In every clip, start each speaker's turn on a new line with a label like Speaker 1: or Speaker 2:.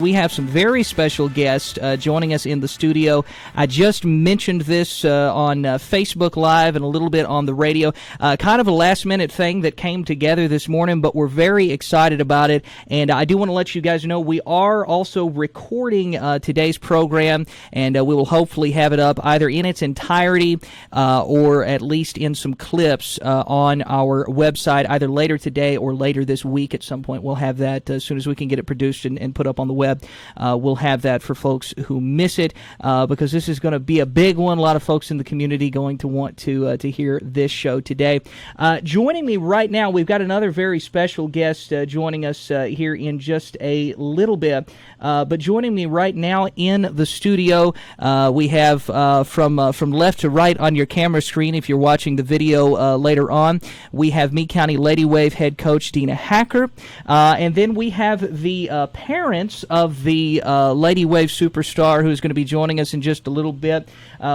Speaker 1: We have some very special guests joining us in the studio. I just mentioned this on Facebook Live and a little bit on the radio. Kind of a last-minute thing that came together this morning, but we're very excited about it. And I do want to let you guys know we are also recording today's program, and we will hopefully have it up either in its entirety or at least in some clips on our website, either later today or later this week at some point. We'll have that as soon as we can get it produced and put up on the web. We'll have that for folks who miss it because this is going to be a big one. A lot of folks in the community going to want to hear this show today. Joining me right now, we've got another very special guest joining us here in just a little bit. But joining me right now in the studio, we have from left to right on your camera screen, if you're watching the video later on, we have Meade County Ladywave head coach Dina Hacker. And then we have the parents of the Ladywave superstar who's going to be joining us in just a little bit.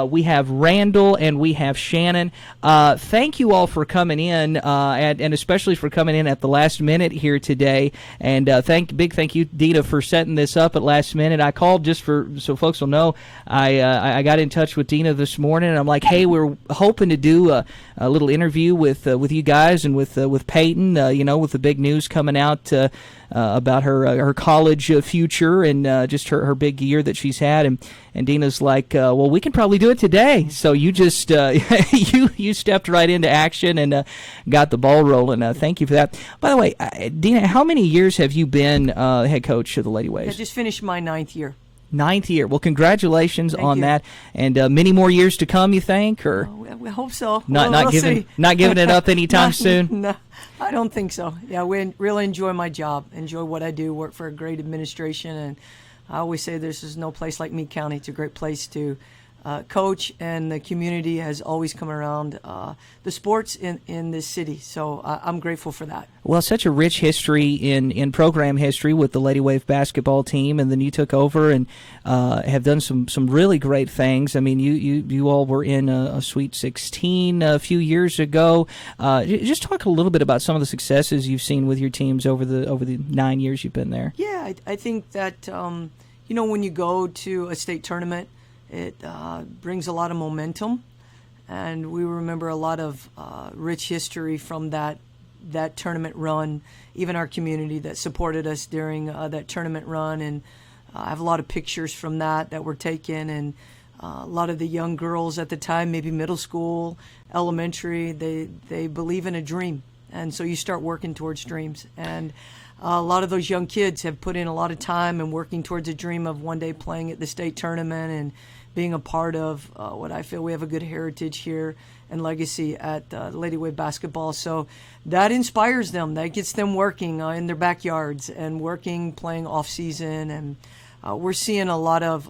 Speaker 1: We have Randall and we have Shannon. Thank you all for coming in, and especially for coming in at the last minute here today. And big thank you, Dina, for setting this up at last minute. I called just so folks will know. I got in touch with Dina this morning, and I'm like, hey, we're hoping to do a little interview with you guys and with Peyton. With the big news coming out about her college future and just her big year that she's had. And Dina's like, well, we can probably do it today. So you just you stepped right into action and got the ball rolling. Thank you for that. By the way, Dina, how many years have you been head coach of the Ladywaves?
Speaker 2: I just finished my 9th year.
Speaker 1: 9th year. Well, congratulations
Speaker 2: Thank
Speaker 1: on
Speaker 2: you.
Speaker 1: that, and many more years to come. You think, or
Speaker 2: we hope so.
Speaker 1: not giving it up anytime soon?
Speaker 2: No, I don't think so. Yeah, we really enjoy my job. Enjoy what I do. Work for a great administration, and I always say this is no place like Meade County. It's a great place to coach, and the community has always come around the sports in this city. So I'm grateful for that.
Speaker 1: Well, such a rich history in program history with the Ladywave basketball team, and then you took over and have done some really great things. I mean, you all were in a Sweet 16 a few years ago. Just talk a little bit about some of the successes you've seen with your teams over the 9 years you've been there.
Speaker 2: Yeah, I think that when you go to a state tournament, it brings a lot of momentum, and we remember a lot of rich history from that tournament run, even our community that supported us during that tournament run. And I have a lot of pictures from that were taken, and a lot of the young girls at the time, maybe middle school, elementary, they believe in a dream, and so you start working towards dreams. And a lot of those young kids have put in a lot of time and working towards a dream of one day playing at the state tournament and being a part of what I feel we have a good heritage here and legacy at Ladywave basketball. So that inspires them. That gets them working in their backyards and working, playing off season. And we're seeing a lot of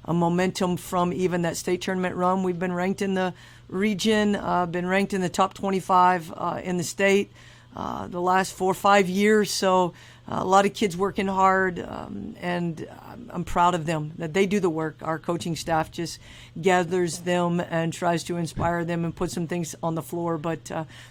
Speaker 2: a momentum from even that state tournament run. We've been ranked in the region, been ranked in the top 25 in the state the last 4 or 5 years. So a lot of kids working hard, and I'm proud of them that they do the work. Our coaching staff just gathers them and tries to inspire them and put some things on the floor, but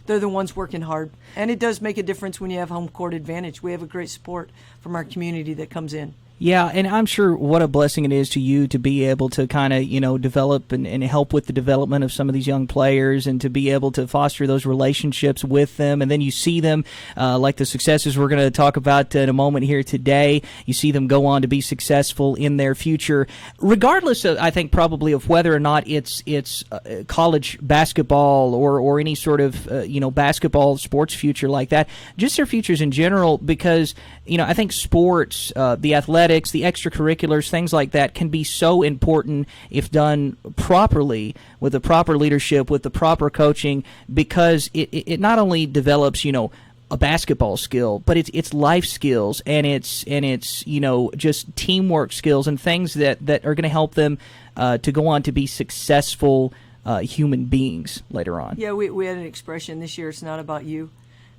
Speaker 2: they're the ones working hard. And it does make a difference when you have home court advantage. We have a great support from our community that comes in.
Speaker 1: Yeah, and I'm sure what a blessing it is to you to be able to kind of, develop and help with the development of some of these young players, and to be able to foster those relationships with them. And then you see them, like the successes we're going to talk about in a moment here today, you see them go on to be successful in their future, regardless of, I think, probably of whether or not it's college basketball or any sort of, basketball sports future like that, just their futures in general, because, I think sports, the athletics, the extracurriculars, things like that can be so important if done properly, with the proper leadership, with the proper coaching, because it not only develops, a basketball skill, but it's life skills, and it's just teamwork skills and things that are going to help them to go on to be successful human beings later on.
Speaker 2: Yeah, we had an expression this year, it's not about you.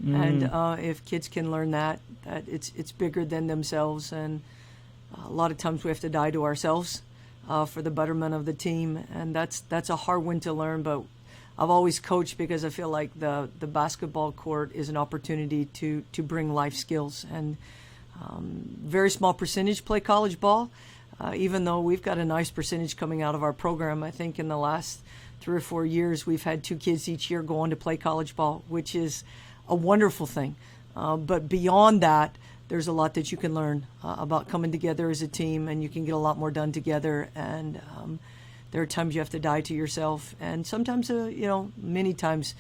Speaker 2: And if kids can learn that it's bigger than themselves, and a lot of times we have to die to ourselves for the betterment of the team, and that's a hard one to learn. But I've always coached because I feel like the basketball court is an opportunity to bring life skills, and very small percentage play college ball, even though we've got a nice percentage coming out of our program. I think in the last 3 or 4 years, we've had 2 kids each year go on to play college ball, which is a wonderful thing. But beyond that, there's a lot that you can learn about coming together as a team, and you can get a lot more done together. And there are times you have to die to yourself, and sometimes, many times,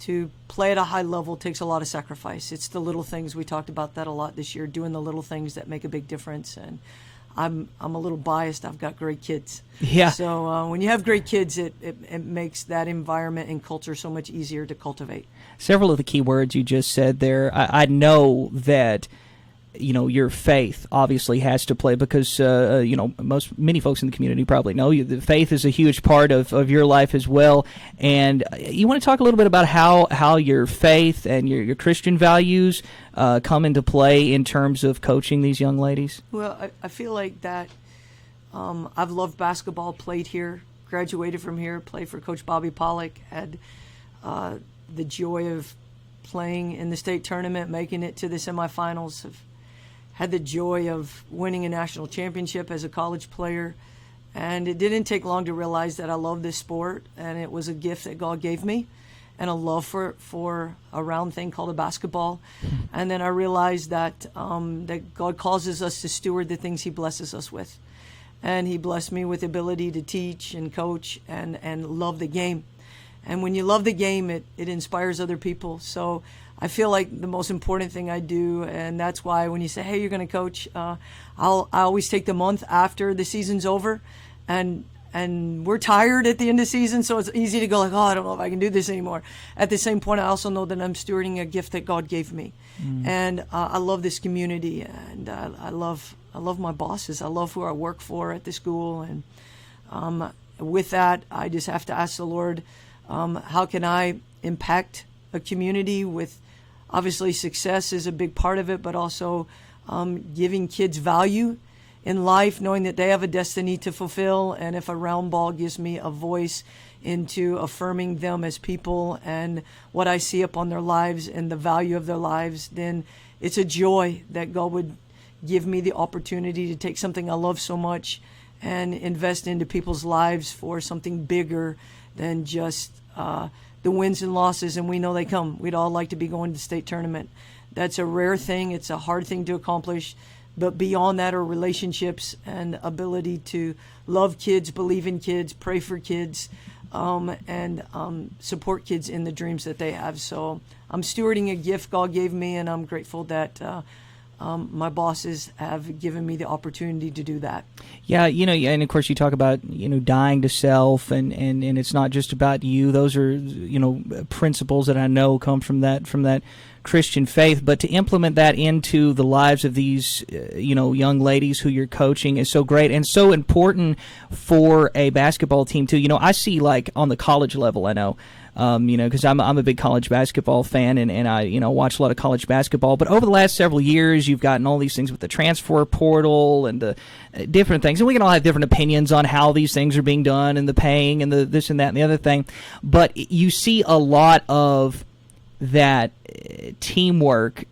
Speaker 2: to play at a high level takes a lot of sacrifice. It's the little things. We talked about that a lot this year, doing the little things that make a big difference. And I'm a little biased. I've got great kids.
Speaker 1: Yeah.
Speaker 2: So when you have great kids, it makes that environment and culture so much easier to cultivate.
Speaker 1: Several of the key words you just said there, I know that your faith obviously has to play because many folks in the community probably know the faith is a huge part of your life as well. And you want to talk a little bit about how your faith and your Christian values come into play in terms of coaching these young ladies?
Speaker 2: Well, I feel like that I've loved basketball, played here, graduated from here, played for Coach Bobby Pollock, had the joy of playing in the state tournament, making it to the semifinals, have had the joy of winning a national championship as a college player. And it didn't take long to realize that I love this sport, and it was a gift that God gave me, and a love for a round thing called a basketball. And then I realized that that God causes us to steward the things He blesses us with. And He blessed me with the ability to teach and coach and love the game. And when you love the game, it inspires other people. So I feel like the most important thing I do, and that's why when you say, hey, you're going to coach, I always take the month after the season's over, and we're tired at the end of the season, so it's easy to go like, oh, I don't know if I can do this anymore. At the same point, I also know that I'm stewarding a gift that God gave me. And I love this community, and I love my bosses. I love who I work for at the school. And with that, I just have to ask the Lord, how can I impact a community with, obviously success is a big part of it, but also giving kids value in life, knowing that they have a destiny to fulfill. And if a round ball gives me a voice into affirming them as people and what I see upon their lives and the value of their lives, then it's a joy that God would give me the opportunity to take something I love so much and invest into people's lives for something bigger than just the wins and losses, and we know they come. We'd all like to be going to the state tournament. That's a rare thing. It's a hard thing to accomplish. But beyond that are relationships and ability to love kids, believe in kids, pray for kids, and support kids in the dreams that they have. So I'm stewarding a gift God gave me, and I'm grateful that my bosses have given me the opportunity to do that.
Speaker 1: Yeah, and of course you talk about, dying to self, and it's not just about you. Those are, principles that I know come from that Christian faith, but to implement that into the lives of these, young ladies who you're coaching is so great and so important for a basketball team too. I see like on the college level, I know, because I'm a big college basketball fan, and I watch a lot of college basketball. But over the last several years, you've gotten all these things with the transfer portal and the different things, and we can all have different opinions on how these things are being done and the paying and the this and that and the other thing. But you see a lot of that teamwork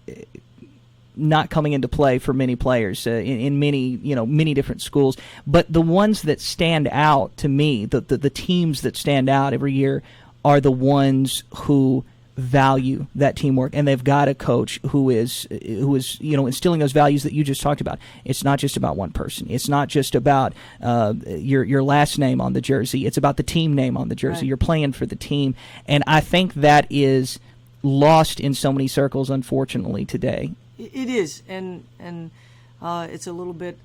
Speaker 1: not coming into play for many players in many different schools. But the ones that stand out to me, the teams that stand out every year, are the ones who value that teamwork, and they've got a coach who is instilling those values that you just talked about. It's not just about one person. It's not just about your last name on the jersey. It's about the team name on the jersey. Right. You're playing for the team, and I think that is lost in so many circles, unfortunately, today.
Speaker 2: It is, and it's a little bit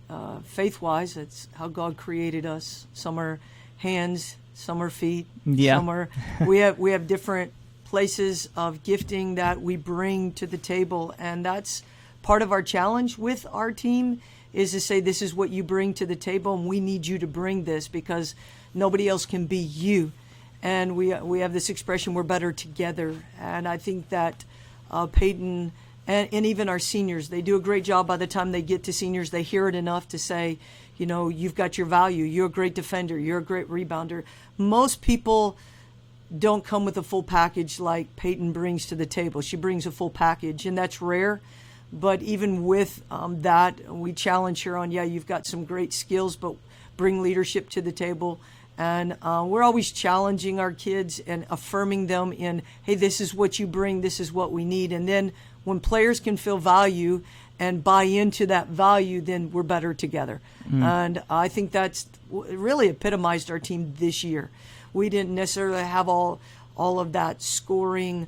Speaker 2: faith-wise. It's how God created us. Some are hands, some are feet.
Speaker 1: Yeah.
Speaker 2: Some are. We have different places of gifting that we bring to the table, and that's part of our challenge with our team, is to say, this is what you bring to the table, and we need you to bring this because nobody else can be you. And we have this expression, we're better together. And I think that Peyton and even our seniors, they do a great job. By the time they get to seniors, they hear it enough to say, you've got your value. You're a great defender. You're a great rebounder. Most people don't come with a full package like Peyton brings to the table. She brings a full package, and that's rare. But even with that, we challenge her on, you've got some great skills, but bring leadership to the table. And we're always challenging our kids and affirming them in, hey, this is what you bring, this is what we need. And then when players can feel value and buy into that value, then we're better together. And I think that's really epitomized our team this year. We didn't necessarily have all of that scoring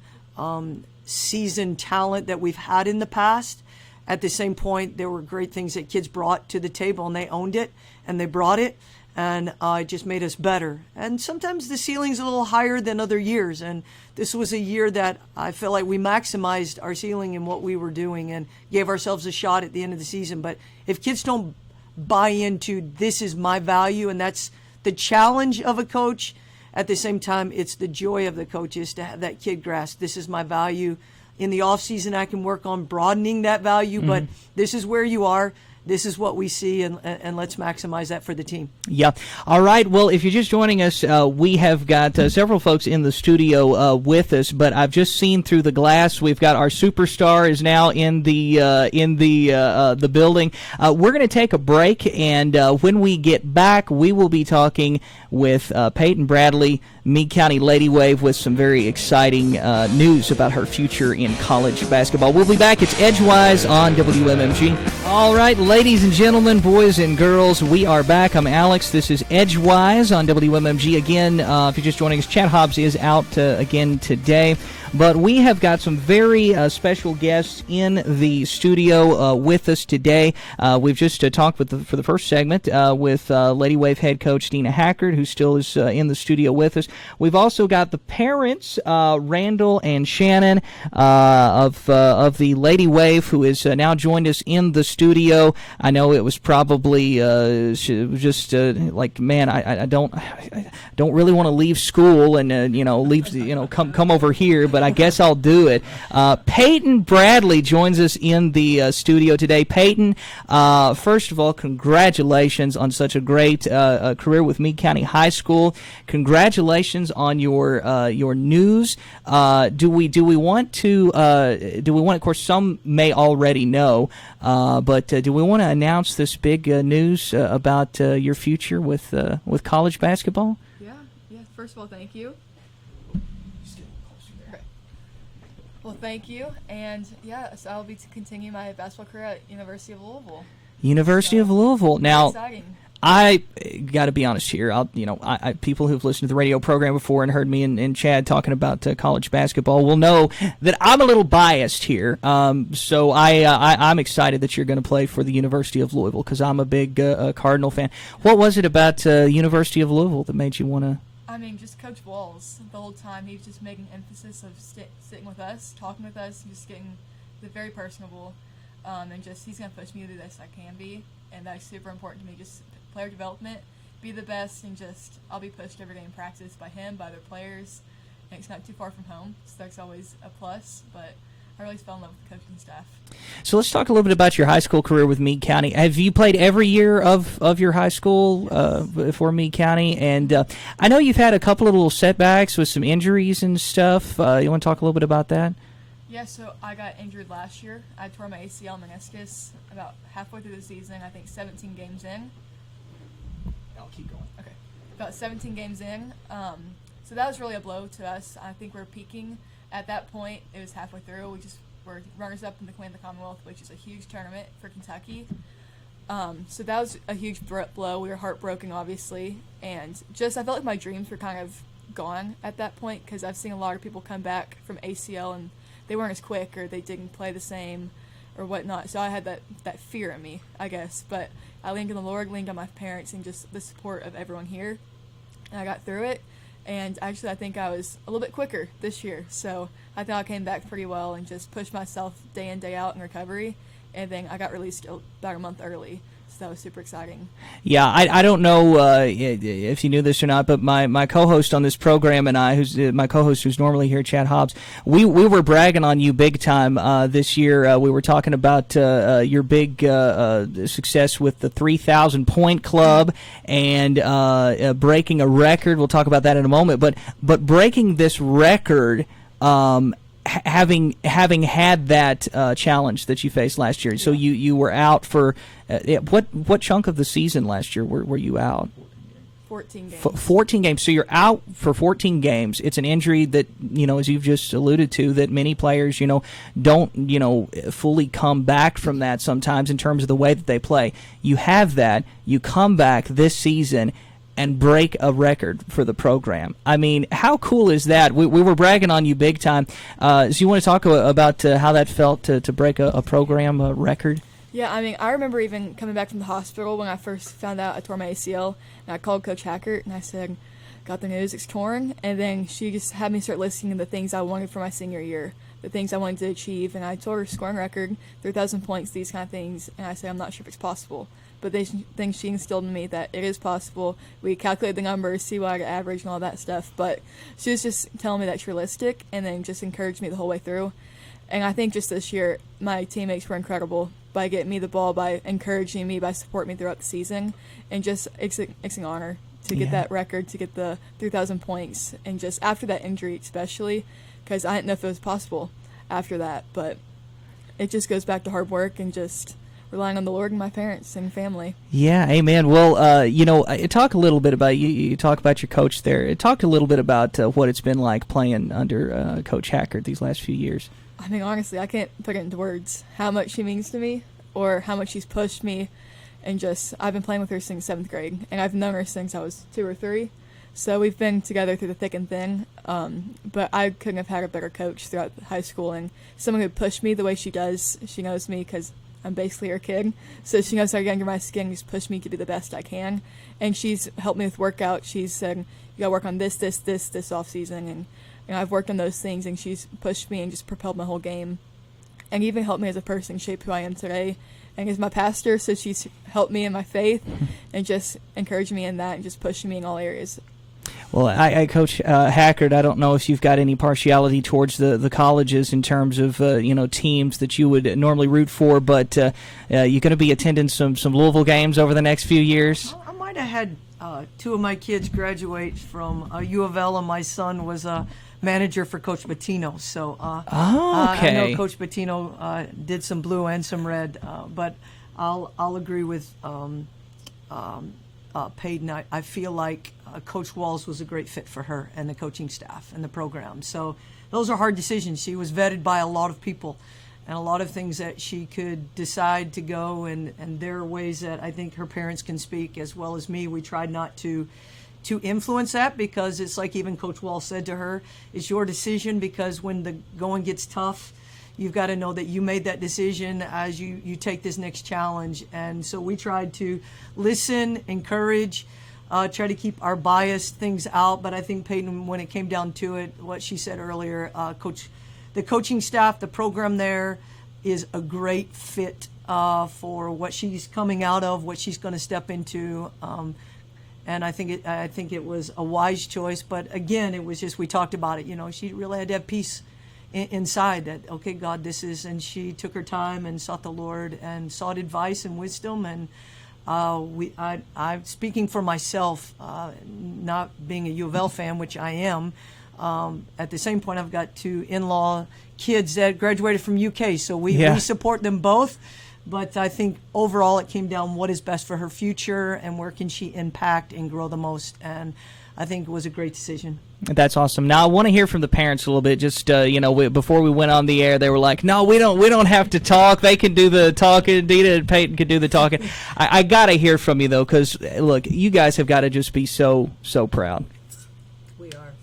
Speaker 2: seasoned talent that we've had in the past. At the same point, there were great things that kids brought to the table, and they owned it, and they brought it, and it just made us better. And sometimes the ceiling's a little higher than other years, and this was a year that I feel like we maximized our ceiling in what we were doing and gave ourselves a shot at the end of the season. But if kids don't buy into, this is my value, and that's the challenge of a coach, at the same time, it's the joy of the coaches to have that kid grasp, this is my value. In the off season, I can work on broadening that value, but this is where you are. This is what we see, and let's maximize that for the team.
Speaker 1: Yeah. All right. Well, if you're just joining us, we have got several folks in the studio with us, but I've just seen through the glass. We've got our superstar is now in the building. We're going to take a break, and when we get back, we will be talking with Peyton Bradley, Meade County Ladywave, with some very exciting news about her future in college basketball. We'll be back. It's Edgewise on WMMG. All right, ladies and gentlemen, boys and girls, we are back. I'm Alex. This is Edgewise on WMMG. Again, if you're just joining us, Chad Hobbs is out again today. But we have got some very special guests in the studio with us today. We've just talked for the first segment with Ladywave head coach Dina Hackard, who still is in the studio with us. We've also got the parents, Randall and Shannon of the Ladywave, who is now joined us in the studio. I know it was probably just like, man, I don't really want to leave school and come over here, but I guess I'll do it. Peyton Bradley joins us in the studio today. Peyton, first of all, congratulations on such a great career with Meade County High School. Congratulations on your news. Do we want to? Of course, some may already know, but do we want to announce this big news about your future with college basketball?
Speaker 3: Yeah. First of all, thank you. Well, thank you, and so I'll be to continue my basketball career at University of Louisville.
Speaker 1: University of Louisville. Now,
Speaker 3: exciting.
Speaker 1: I got to be honest here. People who've listened to the radio program before and heard me and Chad talking about college basketball will know that I'm a little biased here. So I'm excited that you're going to play for the University of Louisville because I'm a big Cardinal fan. What was it about University of Louisville that made you want to?
Speaker 3: I mean, just Coach Walls, the whole time, he was just making emphasis of sitting with us, talking with us, just getting very personable, and just he's going to push me to do the best I can be, and that's super important to me, just player development, be the best, and just I'll be pushed every day in practice by him, by other players, and it's not too far from home, so that's always a plus, but I really fell in love with the coaching staff.
Speaker 1: So let's talk a little bit about your high school career with Meade County. Have you played every year of your high school for Meade County? And I know you've had a couple of little setbacks with some injuries and stuff. You want to talk a little bit about that?
Speaker 3: Yeah, so I got injured last year. I tore my ACL meniscus about halfway through the season, I think 17 games in.
Speaker 1: I'll keep going.
Speaker 3: Okay. About 17 games in. So that was really a blow to us. I think we're peaking. At that point, it was halfway through. We just were runners-up in the Queen of the Commonwealth, which is a huge tournament for Kentucky. So that was a huge blow. We were heartbroken, obviously. And just I felt like my dreams were kind of gone at that point because I've seen a lot of people come back from ACL and they weren't as quick or they didn't play the same or whatnot. So I had that fear in me, I guess. But I leaned on the Lord, leaned on my parents, and just the support of everyone here. And I got through it. And actually, I think I was a little bit quicker this year. So I think I came back pretty well and just pushed myself day in, day out in recovery. And then I got released about a month early. So that was super exciting.
Speaker 1: Yeah, I don't know if you knew this or not, but my co-host on this program and I, my co-host who's normally here, Chad Hobbs, we were bragging on you big time this year. We were talking about your big success with the 3,000 point club and breaking a record. We'll talk about that in a moment. But breaking this record having had that challenge that you faced last year, so you were out for what chunk of the season last year were you out?
Speaker 3: 14 games.
Speaker 1: 14 games. So you're out for 14 games. It's an injury that, as you've just alluded to, that many players, don't, fully come back from that sometimes in terms of the way that they play. You have that. You come back this season and break a record for the program. I mean, how cool is that? We were bragging on you big time. So you want to talk about how that felt to break a program record?
Speaker 3: Yeah, I mean, I remember even coming back from the hospital when I first found out I tore my ACL, and I called Coach Hackert, and I said, got the news, it's torn, and then she just had me start listing the things I wanted for my senior year, the things I wanted to achieve, and I told her scoring record, 3,000 points, these kind of things, and I said, I'm not sure if it's possible. But they things she instilled in me that it is possible. We calculated the numbers, see what I could average and all that stuff, but she was just telling me that's realistic, and then just encouraged me the whole way through. And I think just this year, my teammates were incredible by getting me the ball, by encouraging me, by supporting me throughout the season. And just, it's an honor to get that record, to get the 3,000 points. And just after that injury especially, because I didn't know if it was possible after that. But it just goes back to hard work and just relying on the Lord and my parents and family.
Speaker 1: Yeah, amen. Well, talk a little bit about, you talk about your coach there. Talk a little bit about what it's been like playing under Coach Hackert these last few years.
Speaker 3: I mean, honestly, I can't put it into words how much she means to me or how much she's pushed me. And just, I've been playing with her since 7th grade, and I've known her since I was 2 or 3. So we've been together through the thick and thin. But I couldn't have had a better coach throughout high school. And someone who pushed me the way she does, she knows me because I'm basically her kid. So she knows how to get under my skin and just push me to be the best I can. And she's helped me with workout. She's said, you got to work on this off season. And I've worked on those things, and she's pushed me and just propelled my whole game, and even helped me as a person shape who I am today. And is my pastor, so she's helped me in my faith and just encouraged me in that and just pushed me in all areas. Well,
Speaker 1: I Coach Hackert, I don't know if you've got any partiality towards the colleges in terms of teams that you would normally root for, but you're going to be attending some Louisville games over the next few years.
Speaker 2: I might have had 2 of my kids graduate from U of L, and my son was a manager for Coach Bettino. So I know Coach Bettino did some blue and some red, but I'll agree with Peyton. I feel like Coach Walls was a great fit for her and the coaching staff and the program. So those are hard decisions. She was vetted by a lot of people, and a lot of things that she could decide to go, and there are ways that I think her parents can speak as well as me. We tried not to influence that, because it's like even Coach Wall said to her, it's your decision, because when the going gets tough, you've got to know that you made that decision as you take this next challenge. And so we tried to listen, encourage, try to keep our biased things out. But I think Peyton, when it came down to it, what she said earlier, the coaching staff, the program there is a great fit for what she's coming out of, what she's going to step into. And I think it was a wise choice. But again, it was just, we talked about it. She really had to have peace inside that, okay, God, this is, and she took her time and sought the Lord and sought advice and wisdom. And I'm speaking for myself, not being a U of L fan, which I am. At the same point, I've got 2 in-law kids that graduated from UK, so we support them both. But I think overall it came down what is best for her future and where can she impact and grow the most. And I think it was a great decision.
Speaker 1: That's awesome. Now I want to hear from the parents a little bit. Just before we went on the air, they were like, "No, we don't have to talk. They can do the talking. Dita and Peyton can do the talking." I gotta hear from you though, because look, you guys have got to just be so proud.
Speaker 4: We are.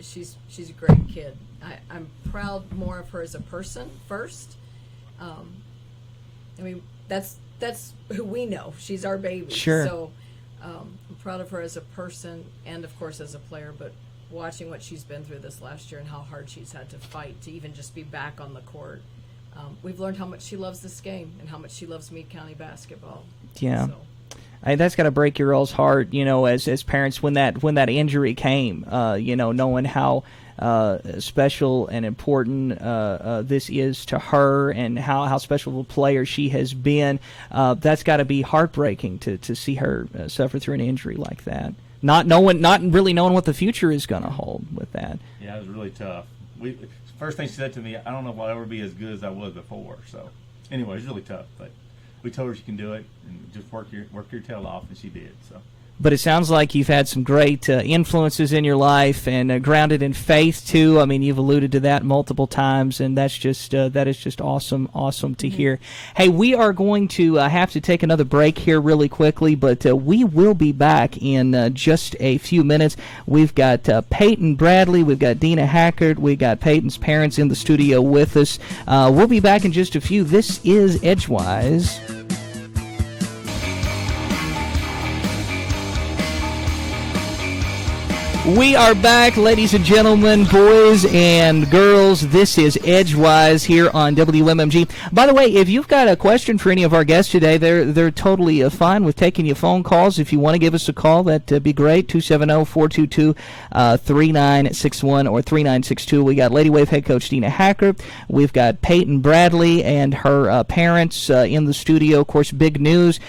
Speaker 4: She's a great kid. I'm proud more of her as a person first. I mean, that's who we know. She's our baby.
Speaker 1: Sure.
Speaker 4: So I'm proud of her as a person and, of course, as a player. But watching what she's been through this last year and how hard she's had to fight to even just be back on the court, we've learned how much she loves this game and how much she loves Meade County basketball.
Speaker 1: Yeah.
Speaker 4: So.
Speaker 1: That's got to break your all's heart, as parents when that injury came, knowing how special and important this is to her and how special of a player she has been. That's got to be heartbreaking to see her suffer through an injury like that. Not really knowing what the future is going to hold with that.
Speaker 5: Yeah, it was really tough. first thing she said to me, I don't know if I'll ever be as good as I was before. So, anyway, it's really tough, but we told her she can do it and just work your tail off, and she did. So.
Speaker 1: But it sounds like you've had some great influences in your life and grounded in faith too. I mean, you've alluded to that multiple times, and that is just awesome to hear. Hey, we are going to have to take another break here really quickly, but we will be back in just a few minutes. We've got Peyton Bradley, we've got Dina Hackert, we've got Peyton's parents in the studio with us. We'll be back in just a few. This is Edgewise. We are back, ladies and gentlemen, boys and girls. This is Edgewise here on WMMG. By the way, if you've got a question for any of our guests today, they're totally fine with taking your phone calls. If you want to give us a call, that'd be great. 270-422-3961 or 3962. We got Ladywave head coach Dina Hacker. We've got Peyton Bradley and her parents in the studio. Of course, big news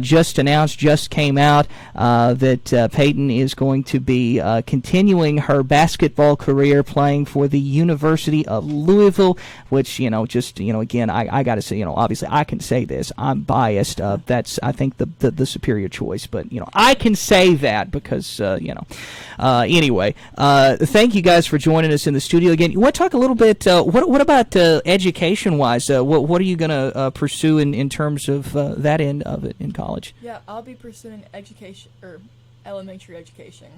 Speaker 1: just came out that Peyton is going to be continuing her basketball career playing for the University of Louisville, which, again, I got to say, obviously I can say this. I'm biased. That's, I think, the superior choice. But, I can say that because, anyway, thank you guys for joining us in the studio again. You want to talk a little bit, what about education-wise? What are you going to pursue in terms of that end of it in college?
Speaker 3: Yeah, I'll be pursuing education, or elementary education.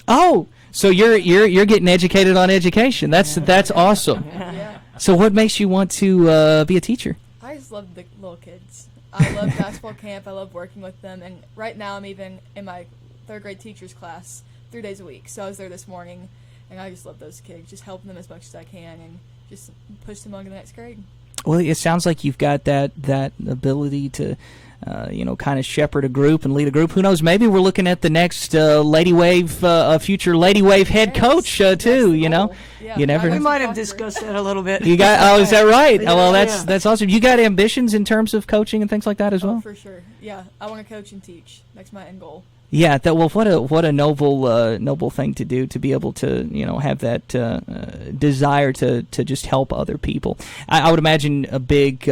Speaker 1: Oh, so you're getting educated on education. That's awesome.
Speaker 3: Yeah.
Speaker 1: So what makes you want to be a teacher?
Speaker 3: I just love the little kids. I love basketball camp. I love working with them. And right now I'm even in my third grade teacher's class 3 days a week. So I was there this morning, and I just love those kids, just helping them as much as I can and just push them on to the next grade. Well,
Speaker 1: it sounds like you've got that ability to kind of shepherd a group and lead a group. Who knows? Maybe we're looking at the next Ladywave, future Ladywave head coach too. Yeah. You never know.
Speaker 2: We might have discussed that a little bit.
Speaker 1: You got? Oh, is that right?
Speaker 2: Yeah,
Speaker 1: well, that's awesome. You got ambitions in terms of coaching and things like that as well?
Speaker 3: Oh, for sure. Yeah, I want to coach and teach. That's my end goal.
Speaker 1: Yeah, what a noble thing to do, to be able to have that desire to just help other people. I would imagine a big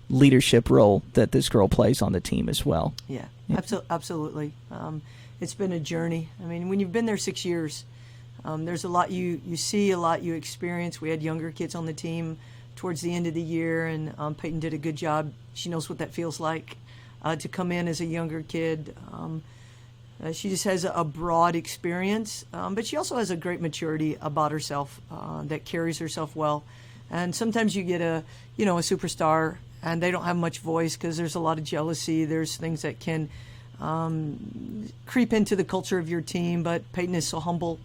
Speaker 1: leadership role that this girl plays on the team as well.
Speaker 2: Yeah. Absolutely. It's been a journey. I mean, when you've been there 6 years, there's a lot you see, a lot you experience. We had younger kids on the team towards the end of the year, and Peyton did a good job. She knows what that feels like to come in as a younger kid. She just has a broad experience, but she also has a great maturity about herself that carries herself well. And sometimes you get a superstar, and they don't have much voice because there's a lot of jealousy. There's things that can creep into the culture of your team. But Peyton is so humble,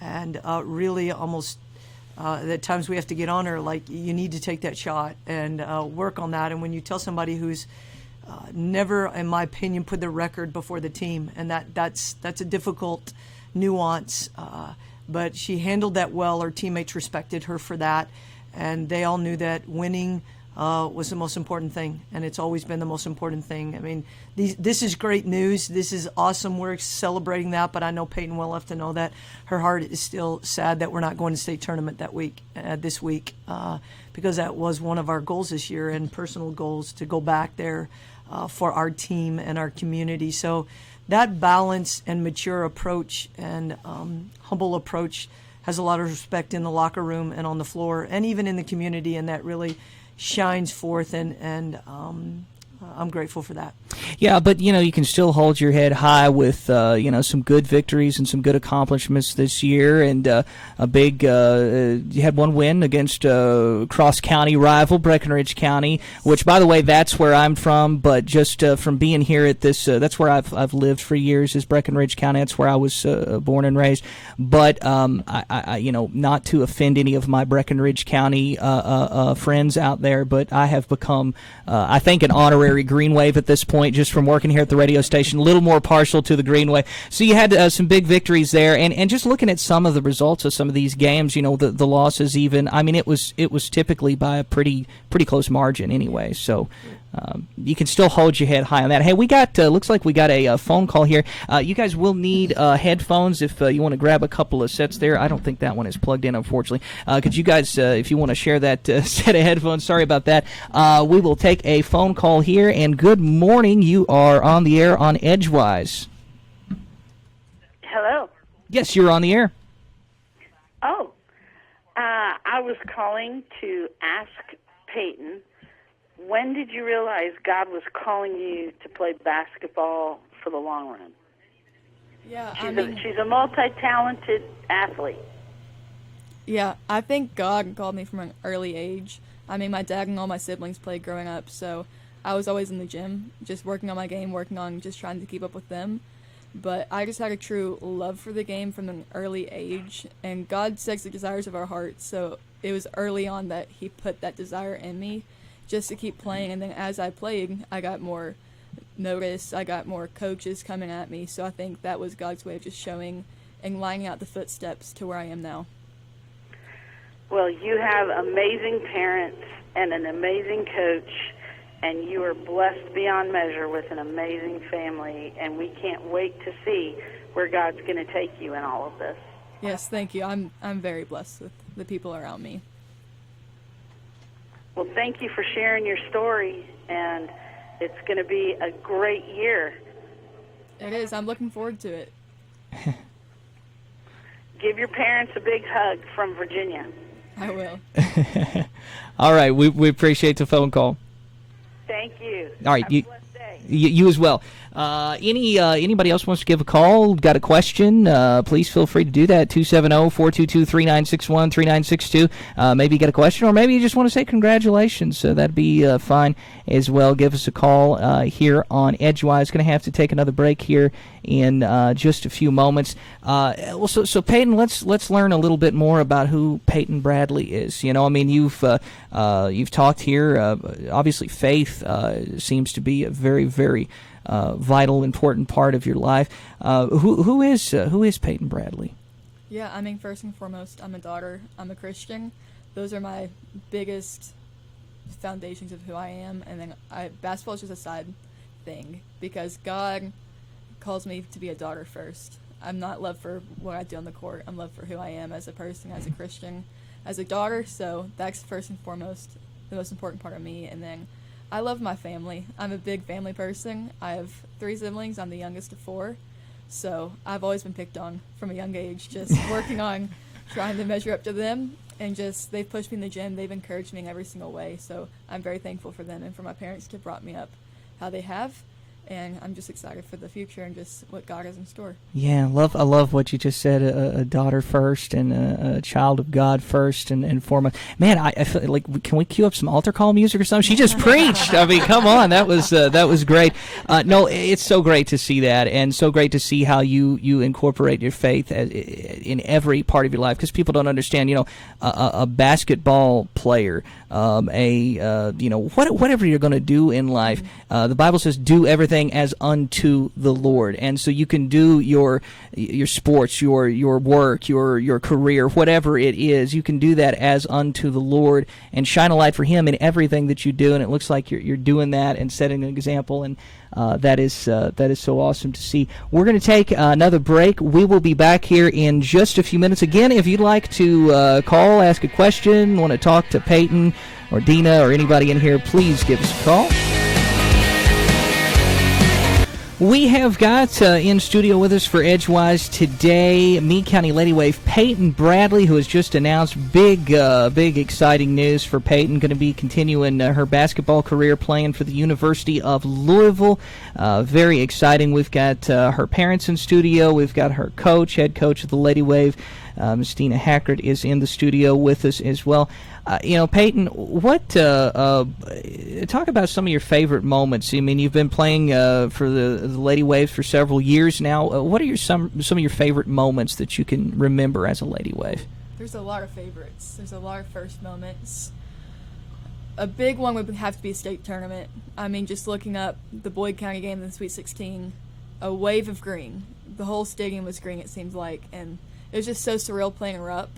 Speaker 2: and really almost at times we have to get on her, like, you need to take that shot and work on that. And when you tell somebody who's never, in my opinion, put the record before the team, and that's a difficult nuance. But she handled that well. Her teammates respected her for that, and they all knew that winning was the most important thing, and it's always been the most important thing. I mean, this is great news. This is awesome. We're celebrating that, but I know Peyton well enough to know that her heart is still sad that we're not going to state tournament this week, because that was one of our goals this year, and personal goals, to go back there for our team and our community. So that balanced and mature approach and humble approach has a lot of respect in the locker room and on the floor and even in the community, and that really shines forth, and I'm grateful for that.
Speaker 1: Yeah, but you can still hold your head high with some good victories and some good accomplishments this year, and a big you had one win against cross county rival Breckenridge County, which, by the way, that's where I'm from. But just from being here at this, that's where I've lived for years, is Breckenridge County. That's where I was born and raised. But I not to offend any of my Breckenridge County friends out there, but I have become I think an honorary Green Wave at this point, just from working here at the radio station, a little more partial to the Green Wave. So you had some big victories there, and just looking at some of the results of some of these games, the losses even, I mean, it was typically by a pretty close margin anyway. So you can still hold your head high on that. Hey, we got looks like we got a phone call here. You guys will need headphones if you want to grab a couple of sets there. I don't think that one is plugged in, unfortunately. Could you guys, if you want to share that set of headphones, sorry about that. We will take a phone call here, and good morning. You are on the air on Edgewise.
Speaker 6: Hello.
Speaker 1: Yes, you're on the air.
Speaker 6: Oh, I was calling to ask Peyton, when did you realize God was calling you to play basketball for the long run?
Speaker 3: Yeah,
Speaker 6: She's a multi-talented athlete.
Speaker 3: Yeah, I think God called me from an early age. I mean, my dad and all my siblings played growing up, so I was always in the gym, just working on my game, working on just trying to keep up with them. But I just had a true love for the game from an early age, and God sets the desires of our hearts, so it was early on that He put that desire in me just to keep playing, and then as I played, I got more notice, I got more coaches coming at me, so I think that was God's way of just showing and lining out the footsteps to where I am now.
Speaker 6: Well, you have amazing parents and an amazing coach, and you are blessed beyond measure with an amazing family, and we can't wait to see where God's going to take you in all of this.
Speaker 3: Yes, thank you. I'm very blessed with the people around me.
Speaker 6: Well, thank you for sharing your story, and it's going to be a great year.
Speaker 3: It is. I'm looking forward to it.
Speaker 6: Give your parents a big hug from Virginia.
Speaker 3: I will.
Speaker 1: All right, we appreciate the phone call.
Speaker 6: Thank you.
Speaker 1: All right,
Speaker 6: Have a blessed day.
Speaker 1: You as well. Anybody else wants to give a call, got a question, please feel free to do that. 270-422-3961, 3962. Maybe you got a question, or maybe you just want to say congratulations. So that'd be fine as well. Give us a call here on Edgewise. Going to have to take another break here in just a few moments. So Peyton, let's learn a little bit more about who Peyton Bradley is. You know, I mean, you've talked here. Obviously, faith seems to be a very, very vital, important part of your life. Who is Peyton Bradley?
Speaker 3: Yeah, I mean, first and foremost, I'm a daughter. I'm a Christian. Those are my biggest foundations of who I am. And then basketball is just a side thing because God calls me to be a daughter first. I'm not loved for what I do on the court. I'm loved for who I am as a person, as a Christian, as a daughter. So that's first and foremost the most important part of me. And then I love my family. I'm a big family person. I have 3 siblings. I'm the youngest of 4. So I've always been picked on from a young age, just working on trying to measure up to them. And just, they've pushed me in the gym. They've encouraged me in every single way. So I'm very thankful for them and for my parents to have brought me up how they have. And I'm just excited for the future and just what God has in store.
Speaker 1: Yeah, I love what you just said. A daughter first and a child of God first and foremost. Man, I feel like, can we cue up some altar call music or something? She just preached. I mean, come on, that was great. No, it's so great to see that, and so great to see how you incorporate your faith in every part of your life. Because people don't understand. You know, a basketball player, whatever you're going to do in life. The Bible says, "Do everything as unto the Lord," and so you can do your sports, your work, your career, whatever it is, you can do that as unto the Lord and shine a light for Him in everything that you do. And it looks like you're doing that and setting an example, and that is so awesome to see. We're going to take another break. We will be back here in just a few minutes. Again, if you'd like to call, ask a question, want to talk to Peyton or Dina or anybody in here, please give us a call. We have got in studio with us for Edgewise today, Meade County Ladywave Peyton Bradley, who has just announced big exciting news for Peyton. Going to be continuing her basketball career playing for the University of Louisville. Very exciting. We've got her parents in studio. We've got her coach, head coach of the Ladywave. Ms. Dina Hackert is in the studio with us as well. Peyton, talk about some of your favorite moments. I mean, you've been playing for the Ladywave for several years now. What are some of your favorite moments that you can remember as a Ladywave?
Speaker 3: There's a lot of favorites. There's a lot of first moments. A big one would have to be a state tournament. I mean, just looking up the Boyd County game in the Sweet 16, a wave of green. The whole stadium was green, it seems like, and it was just so surreal playing in Rupp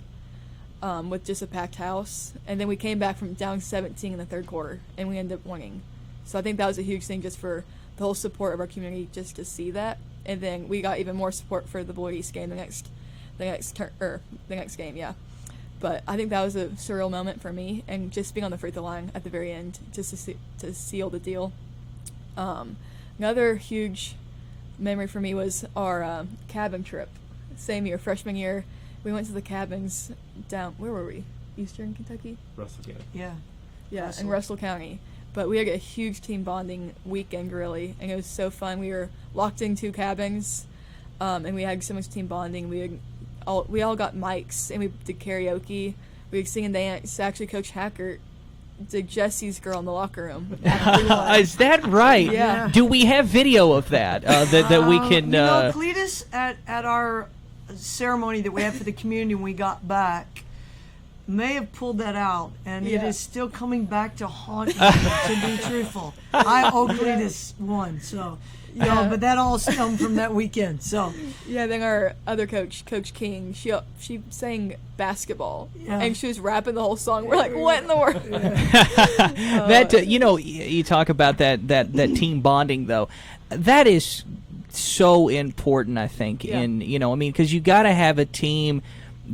Speaker 3: with just a packed house. And then we came back from down 17 in the third quarter, and we ended up winning. So I think that was a huge thing just for the whole support of our community, just to see that. And then we got even more support for the Boyd East game the next game, yeah. But I think that was a surreal moment for me, and just being on the free throw line at the very end, just to seal the deal. Another huge memory for me was our cabin trip. Same year, freshman year, we went to the cabins down, where were we? Eastern Kentucky?
Speaker 5: Russell County.
Speaker 2: Yeah.
Speaker 3: Yeah,
Speaker 2: Russell.
Speaker 3: in Russell County. But we had a huge team bonding weekend, really, and it was so fun. We were locked in 2 cabins, and we had so much team bonding. We all got mics, and we did karaoke. We would sing and dance. Actually, Coach Hackert did Jesse's Girl in the locker room.
Speaker 1: Is that right?
Speaker 3: Yeah.
Speaker 1: Do we have video of that that we can?
Speaker 2: Cletus at our ceremony that we had for the community when we got back may have pulled that out, and it
Speaker 3: Yeah.
Speaker 2: is still coming back to haunt me, to be truthful. I owe Cletus one, so
Speaker 3: Yeah.
Speaker 2: but that all stemmed from that weekend. So
Speaker 3: Yeah, then our other coach, Coach King, she sang basketball,
Speaker 2: Yeah.
Speaker 3: and she was rapping the whole song. We're like, what in the world?
Speaker 1: That you talk about that team bonding though. That is so important, I think.
Speaker 3: Yeah.
Speaker 1: In because you got to have a team.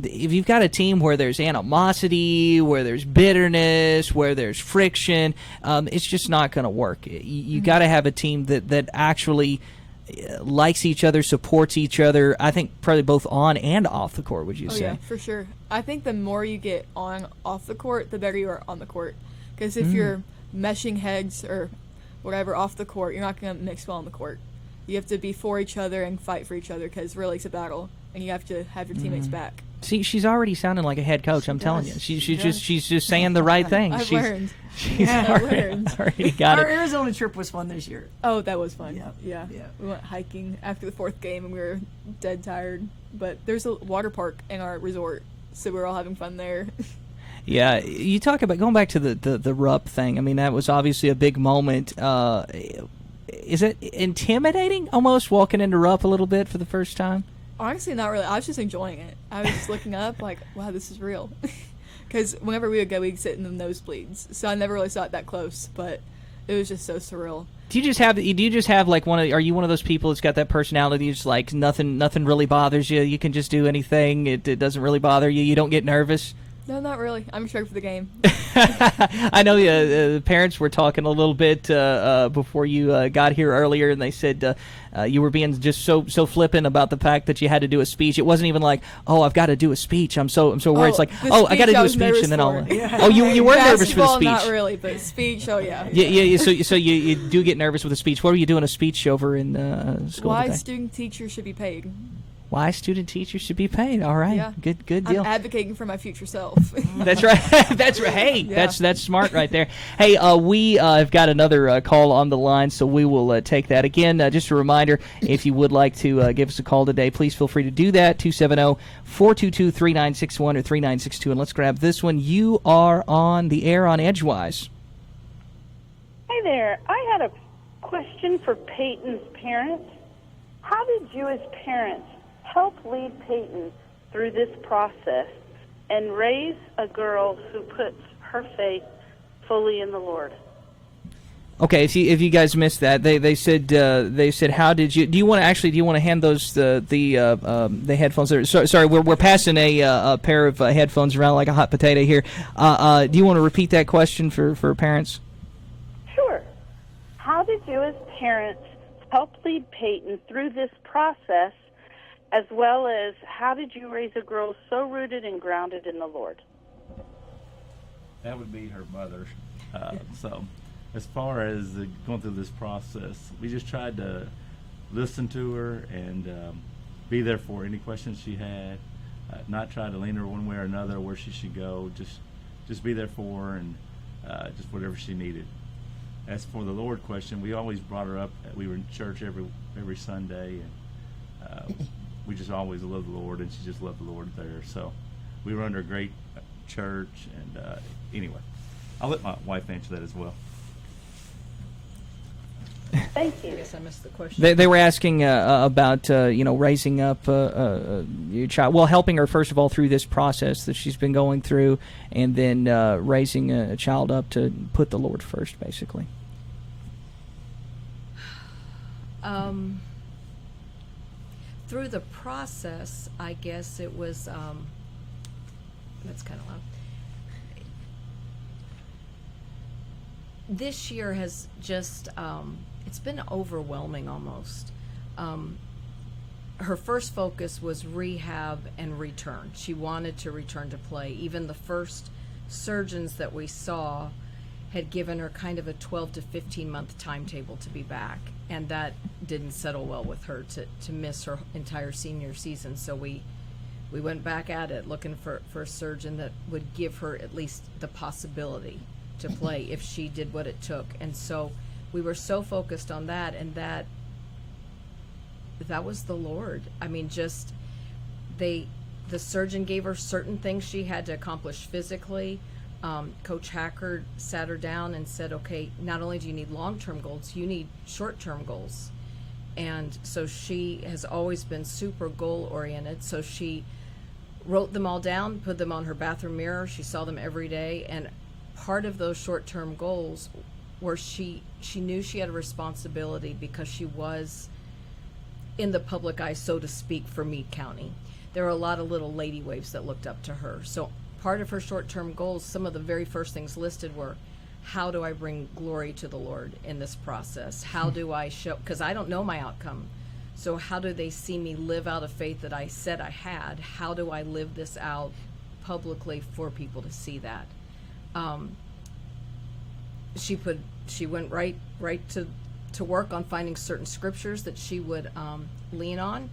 Speaker 1: If you've got a team where there's animosity, where there's bitterness, where there's friction, it's just not going to work. You got to have a team that actually likes each other, supports each other. I think probably both on and off the court. Would you
Speaker 3: Oh
Speaker 1: say?
Speaker 3: yeah, for sure. I think the more you get off the court, the better you are on the court. Because if you're meshing heads or whatever off the court, you're not going to mix well on the court. You have to be for each other and fight for each other, because really it's a battle, and you have to have your teammates back.
Speaker 1: See, she's already sounding like a head coach. I'm telling you,
Speaker 2: does.
Speaker 1: she's
Speaker 2: She does.
Speaker 1: just saying the right things.
Speaker 3: I've
Speaker 1: she's
Speaker 3: learned.
Speaker 1: she's
Speaker 3: I've learned.
Speaker 1: already got
Speaker 2: our
Speaker 1: it.
Speaker 2: Arizona trip was fun this year.
Speaker 3: Oh, that was fun.
Speaker 2: Yeah,
Speaker 3: Yeah.
Speaker 2: yeah.
Speaker 3: We went hiking after the 4th game, and we were dead tired. But there's a water park in our resort, so we were all having fun there.
Speaker 1: Yeah, you talk about going back to the Rupp thing. I mean, that was obviously a big moment. Is it intimidating almost walking into Rupp a little bit for the first time?
Speaker 3: Honestly, not really. I was just enjoying it. I was just looking up like, wow, this is real. Because whenever we would go, we'd sit in the nosebleeds. So I never really saw it that close, but it was just so surreal.
Speaker 1: Do you just have like are you one of those people that's got that personality, just like nothing really bothers you? You can just do anything. It doesn't really bother you. You don't get nervous?
Speaker 3: No, not really. I'm excited for the game.
Speaker 1: I know the parents were talking a little bit before you got here earlier, and they said you were being just so flippant about the fact that you had to do a speech. It wasn't even like, oh, I've got to do a speech. I'm so worried. It's like,
Speaker 3: the
Speaker 1: oh, I got to
Speaker 3: speech
Speaker 1: do a
Speaker 3: was
Speaker 1: speech,
Speaker 3: nervous
Speaker 1: and then I'll.
Speaker 3: for.
Speaker 2: Yeah.
Speaker 1: Oh, you were nervous for the
Speaker 3: Basketball,
Speaker 1: speech.
Speaker 3: not really, but speech, oh yeah.
Speaker 1: Yeah. So you do get nervous with a speech. What were you doing a speech over in school
Speaker 3: Why
Speaker 1: today?
Speaker 3: student teachers should be paid.
Speaker 1: Why student teachers should be paid. All right,
Speaker 3: Yeah.
Speaker 1: good
Speaker 3: I'm
Speaker 1: deal.
Speaker 3: advocating for my future self.
Speaker 1: That's right. That's right. Hey,
Speaker 3: Yeah.
Speaker 1: that's smart right there. Hey, we have got another call on the line, so we will take that. Again, just a reminder, if you would like to give us a call today, please feel free to do that, 270-422-3961 or 3962. And let's grab this one. You are on the air on Edgewise.
Speaker 6: Hey there. I had a question for Peyton's parents. How did you as parents help lead Peyton through this process and raise a girl who puts her faith fully in the Lord?
Speaker 1: Okay, if you guys missed that, they said how did you? Do you want to hand those the headphones? Sorry, we're passing a pair of headphones around like a hot potato here. Do you want to repeat that question for parents?
Speaker 6: Sure. How did you as parents help lead Peyton through this process, as well as how did you raise a girl so rooted and grounded in the Lord?
Speaker 5: That would be her mother. So as far as going through this process, we just tried to listen to her and be there for any questions she had, not try to lean her one way or another where she should go, just be there for her and just whatever she needed. As for the Lord question, we always brought her up. We were in church every Sunday, and we just always loved the Lord, and she just loved the Lord there. So we were under a great church, and anyway, I'll let my wife answer that as well.
Speaker 6: Thank you.
Speaker 4: I guess I missed the question.
Speaker 1: They were asking about raising up your child. Well, helping her first of all through this process that she's been going through, and then raising a child up to put the Lord first, basically.
Speaker 4: Through the process, I guess it was, that's kind of loud. This year has just, it's been overwhelming almost. Her first focus was rehab and return. She wanted to return to play. Even the first surgeons that we saw had given her kind of a 12 to 15 month timetable to be back, and that didn't settle well with her to miss her entire senior season. So we went back at it, looking for a surgeon that would give her at least the possibility to play if she did what it took. And so we were so focused on that, and that was the Lord. I mean, just the surgeon gave her certain things she had to accomplish physically. Coach Hacker sat her down and said, okay, not only do you need long-term goals, you need short-term goals. And so she has always been super goal-oriented. So she wrote them all down, put them on her bathroom mirror. She saw them every day. And part of those short-term goals were she knew she had a responsibility because she was in the public eye, so to speak, for Meade County. There were a lot of little Ladywaves that looked up to her. So part of her short-term goals, some of the very first things listed were, how do I bring glory to the Lord in this process? How do I show, because I don't know my outcome. So how do they see me live out a faith that I said I had? How do I live this out publicly for people to see that? She went right to work on finding certain scriptures that she would lean on.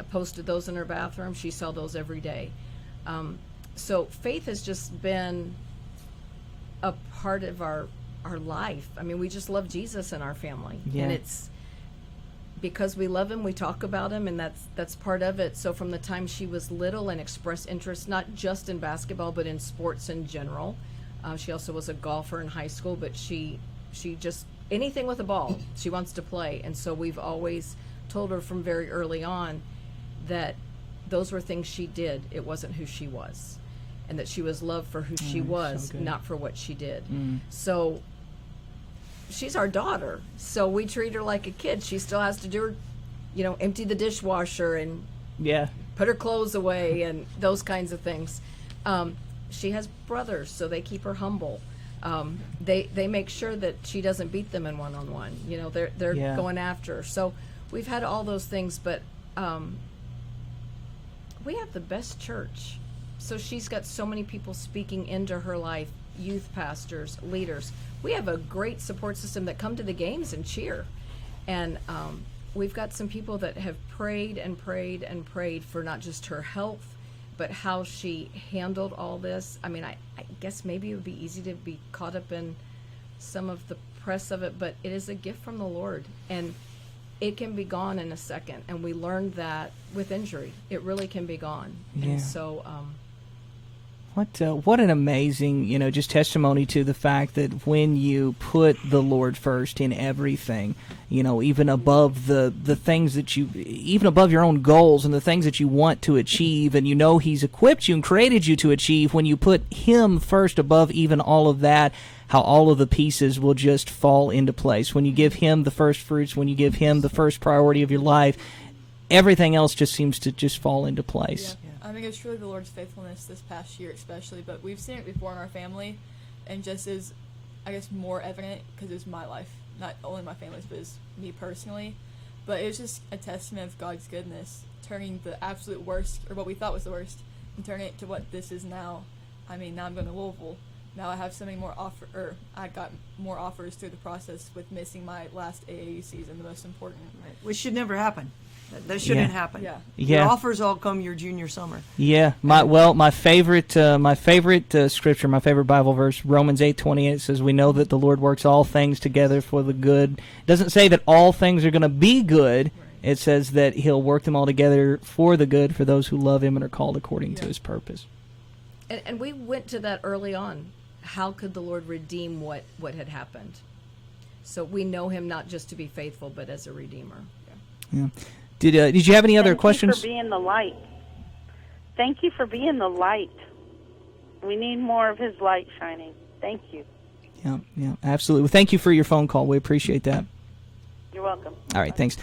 Speaker 4: I posted those in her bathroom. She saw those every day. So faith has just been a part of our life. I mean, we just love Jesus in our family.
Speaker 1: Yeah.
Speaker 4: And it's because we love him, we talk about him, and that's part of it. So from the time she was little and expressed interest, not just in basketball, but in sports in general. She also was a golfer in high school, but she just, anything with a ball, she wants to play. And so we've always told her from very early on that those were things she did. It wasn't who she was. And that she was loved for who she was,
Speaker 1: so
Speaker 4: not for what she did. So she's our daughter. So we treat her like a kid. She still has to do her, empty the dishwasher and put her clothes away and those kinds of things. She has brothers, so they keep her humble. They make sure that she doesn't beat them in one-on-one. They're going after her. So we've had all those things, but we have the best church. So she's got so many people speaking into her life, youth pastors, leaders. We have a great support system that come to the games and cheer. And we've got some people that have prayed and prayed and prayed for not just her health, but how she handled all this. I mean, I guess maybe it would be easy to be caught up in some of the press of it, but it is a gift from the Lord. And it can be gone in a second. And we learned that with injury. It really can be gone.
Speaker 1: Yeah.
Speaker 4: And so...
Speaker 1: What an amazing, just testimony to the fact that when you put the Lord first in everything, even above the things that even above your own goals and the things that you want to achieve, and He's equipped you and created you to achieve, when you put Him first above even all of that, how all of the pieces will just fall into place. When you give Him the first fruits, when you give Him the first priority of your life, everything else just seems to just fall into place.
Speaker 3: Yeah. I think it's truly the Lord's faithfulness this past year especially, but we've seen it before in our family, and just is, I guess, more evident because it's my life, not only my family's, but it's me personally. But it was just a testament of God's goodness, turning the absolute worst, or what we thought was the worst, and turning it to what this is now. I mean, now I'm going to Louisville. Now I have so many more I got more offers through the process with missing my last AAU season, the most important.
Speaker 2: Right. Which should never happen. That shouldn't happen.
Speaker 3: Yeah.
Speaker 2: Your offers all come your junior summer.
Speaker 1: Yeah. My favorite scripture, my favorite Bible verse, Romans 8:28 says, "We know that the Lord works all things together for the good." It doesn't say that all things are going to be good. Right. It says that He'll work them all together for the good for those who love Him and are called according to His purpose.
Speaker 4: And we went to that early on. How could the Lord redeem what had happened? So we know Him not just to be faithful, but as a redeemer.
Speaker 1: Yeah. Did you have any other questions?
Speaker 6: Thank you for being the light. Thank you for being the light. We need more of His light shining. Thank you.
Speaker 1: Yeah, absolutely. Well, thank you for your phone call. We appreciate that.
Speaker 6: You're welcome.
Speaker 1: All right, thanks.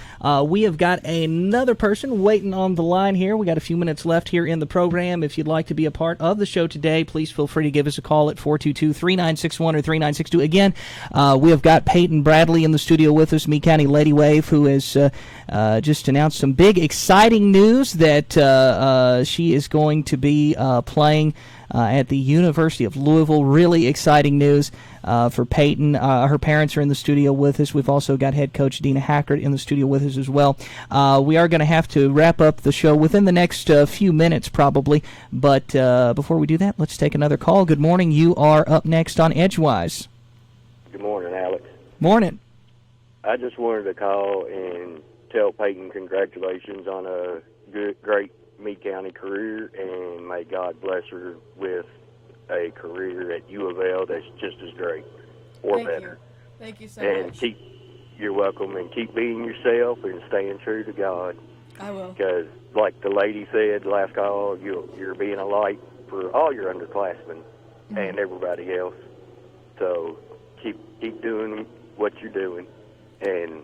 Speaker 1: We have got another person waiting on the line here. We got a few minutes left here in the program. If you'd like to be a part of the show today, please feel free to give us a call at 422-3961 or 3962. Again, we have got Peyton Bradley in the studio with us, Meade County Ladywave, who has just announced some big, exciting news that she is going to be playing at the University of Louisville. Really exciting news for Peyton. Her parents are in the studio with us. We've also got head coach Dina Hackert in the studio with us as well. We are going to have to wrap up the show within the next few minutes probably, but before we do that, let's take another call. Good morning. You are up next on Edgewise.
Speaker 7: Good morning, Alex.
Speaker 1: Morning.
Speaker 7: I just wanted to call and tell Peyton congratulations on a great Meade County career, and may God bless her with a career at U of L that's just as great or
Speaker 3: Thank
Speaker 7: better.
Speaker 3: you. Thank you so
Speaker 7: And
Speaker 3: much.
Speaker 7: you're welcome, and keep being yourself and staying true to God.
Speaker 3: I will.
Speaker 7: Because, like the lady said last call, you're being a light for all your underclassmen and everybody else. So keep doing what you're doing, and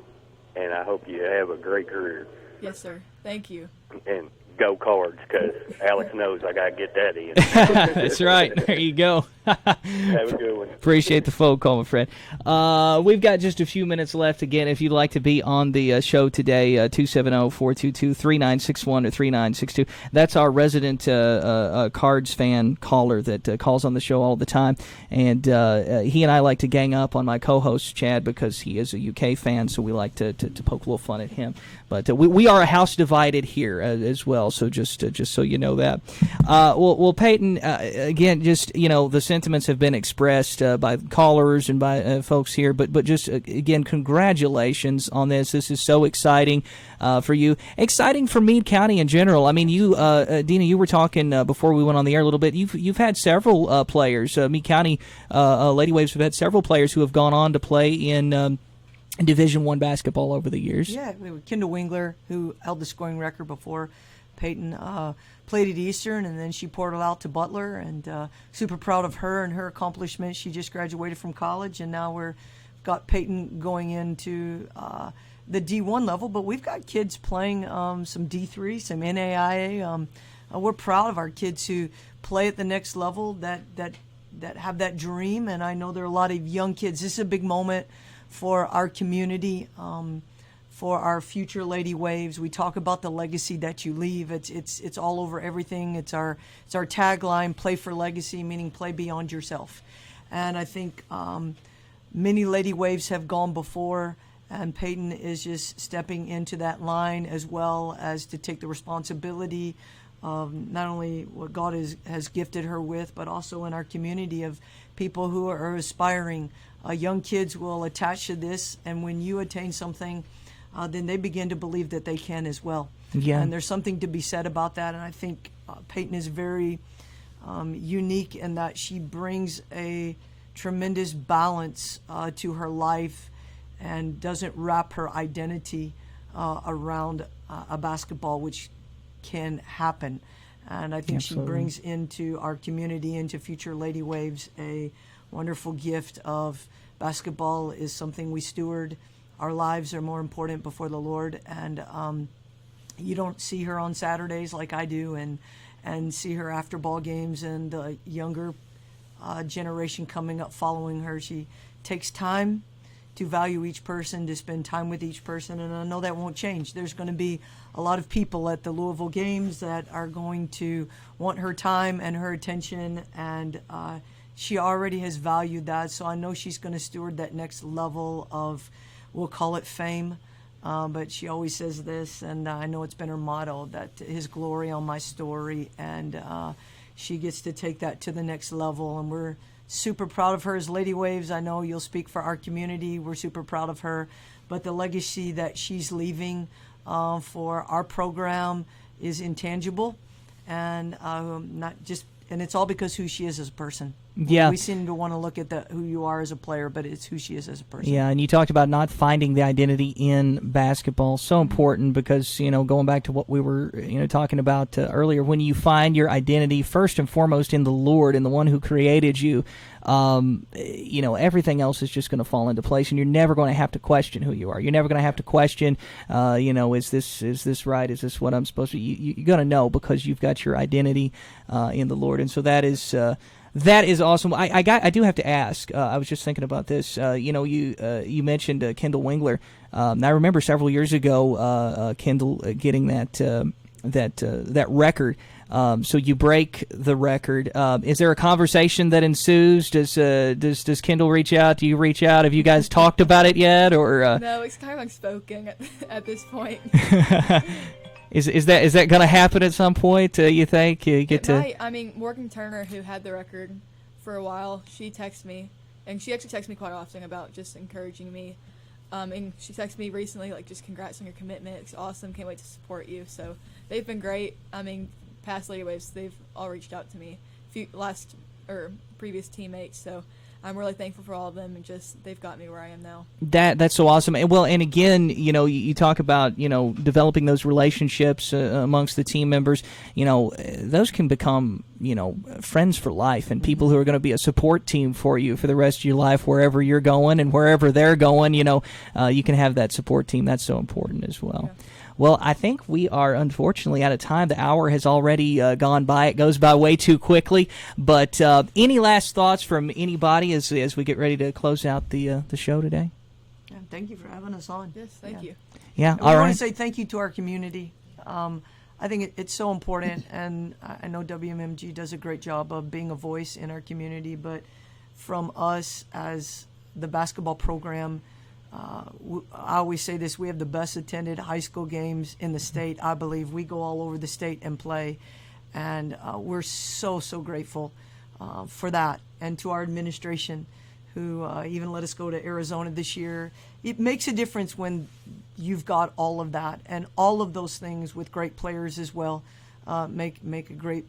Speaker 7: I hope you have a great career.
Speaker 3: Yes, sir. Thank you.
Speaker 7: And go Cards, because Alex knows I got to get that in.
Speaker 1: That's right. There you go.
Speaker 7: Have a good one.
Speaker 1: Appreciate the phone call, my friend. We've got just a few minutes left. Again, if you'd like to be on the show today, 270-422-3961 or 3962. That's our resident Cards fan caller that calls on the show all the time. And he and I like to gang up on my co-host, Chad, because he is a UK fan, so we like to poke a little fun at him. But we are a house divided here as well, so just so you know that. Well, Peyton, again, just, the sentiments have been expressed by callers and by folks here, but just, again, congratulations on this. This is so exciting for you. Exciting for Meade County in general. I mean, you, Dina, you were talking before we went on the air a little bit. You've had several players. Meade County Ladywaves have had several players who have gone on to play in Division I basketball over the years.
Speaker 2: Yeah, we were Kendall Wingler, who held the scoring record before Peyton, played at Eastern, and then she portaled out to Butler, and super proud of her and her accomplishments. She just graduated from college, and now we're got Peyton going into the D1 level, but we've got kids playing some D3, some NAIA. We're proud of our kids who play at the next level, that have that dream, and I know there are a lot of young kids. This is a big moment for our community, for our future Lady Waves. We talk about the legacy that you leave. It's all over everything. It's our tagline: play for legacy, meaning play beyond yourself. And I think many Lady Waves have gone before, and Peyton is just stepping into that line, as well as to take the responsibility of not only what God has gifted her with, but also in our community of people who are aspiring. Young kids will attach to this, and when you attain something, then they begin to believe that they can as well.
Speaker 1: Yeah.
Speaker 2: And there's something to be said about that, and I think Peyton is very unique in that she brings a tremendous balance to her life and doesn't wrap her identity around a basketball, which can happen. And I think
Speaker 1: Absolutely.
Speaker 2: she brings into our community, into future Lady Waves, a wonderful gift of basketball is something we steward. Our lives are more important before the Lord, and you don't see her on Saturdays like I do, and see her after ball games, and the younger generation coming up following her. She takes time to value each person, to spend time with each person, and I know that won't change. There's going to be a lot of people at the Louisville games that are going to want her time and her attention, and she already has valued that, so I know she's going to steward that next level of, we'll call it fame, but she always says this, and I know it's been her motto, that His glory on my story, and she gets to take that to the next level, and we're super proud of her as Lady Waves. I know you'll speak for our community. We're super proud of her, but the legacy that she's leaving for our program is intangible, and not just, and it's all because who she is as a person.
Speaker 1: Yeah.
Speaker 2: We seem to want to look at who you are as a player, but it's who she is as a person.
Speaker 1: Yeah, and you talked about not finding the identity in basketball. So important because, going back to what we were, talking about earlier, when you find your identity first and foremost in the Lord and the one who created you, everything else is just going to fall into place, and you're never going to have to question who you are. You're never going to have to question, is this right? Is this what I'm supposed to? You're going to know because you've got your identity in the Lord, and so that is awesome. I do have to ask. I was just thinking about this. You mentioned Kendall Wingler. I remember several years ago, Kendall getting that record. So you break the record. Is there a conversation that ensues? Does Kendall reach out? Do you reach out? Have you guys talked about it yet? Or
Speaker 3: no, it's kind of unspoken at this point.
Speaker 1: Is that going to happen at some point? You think you get
Speaker 3: Morgan Turner, who had the record for a while, she texts me, and she actually texts me quite often about just encouraging me. And she texted me recently, just congrats on your commitment. It's awesome. Can't wait to support you. So they've been great. Past Ladywaves, they've all reached out to me, previous teammates. So I'm really thankful for all of them, and just they've got me where I am now.
Speaker 1: That's so awesome. And again, you talk about developing those relationships amongst the team members. Those can become friends for life, and people who are going to be a support team for you for the rest of your life, wherever you're going and wherever they're going. You can have that support team. That's so important as well. Yeah. Well, I think we are unfortunately out of time. The hour has already gone by. It goes by way too quickly. But any last thoughts from anybody as we get ready to close out the show today?
Speaker 2: Yeah, thank you for having us on.
Speaker 3: Yes, thank you.
Speaker 1: Yeah,
Speaker 2: I want to say thank you to our community. I think it's so important, and I know WMMG does a great job of being a voice in our community. But from us as the basketball program, I always say this, we have the best attended high school games in the state. I believe we go all over the state and play, and we're so grateful for that. And to our administration, who even let us go to Arizona this year. It makes a difference when you've got all of that, and all of those things with great players as well make a great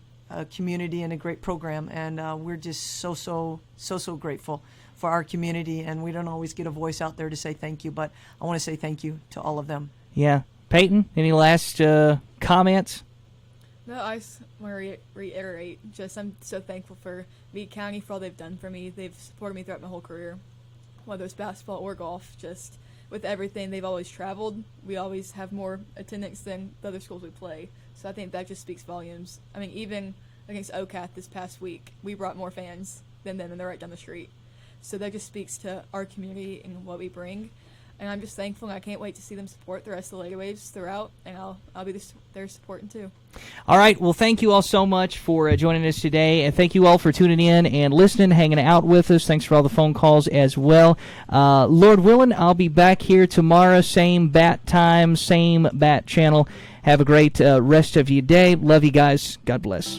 Speaker 2: community and a great program. And we're just so grateful for our community, and we don't always get a voice out there to say thank you, but I want to say thank you to all of them.
Speaker 1: Yeah. Peyton, any last comments?
Speaker 3: No, I just want to reiterate, I'm so thankful for Meade County for all they've done for me. They've supported me throughout my whole career, whether it's basketball or golf. Just with everything, they've always traveled. We always have more attendance than the other schools we play, so I think that just speaks volumes. Even against OCAT this past week, we brought more fans than them, and they're right down the street. So that just speaks to our community and what we bring. And I'm just thankful, and I can't wait to see them support the rest of the Ladywaves throughout, and I'll be there supporting too.
Speaker 1: All right. Well, thank you all so much for joining us today, and thank you all for tuning in and listening, hanging out with us. Thanks for all the phone calls as well. Lord willing, I'll be back here tomorrow, same bat time, same bat channel. Have a great rest of your day. Love you guys. God bless.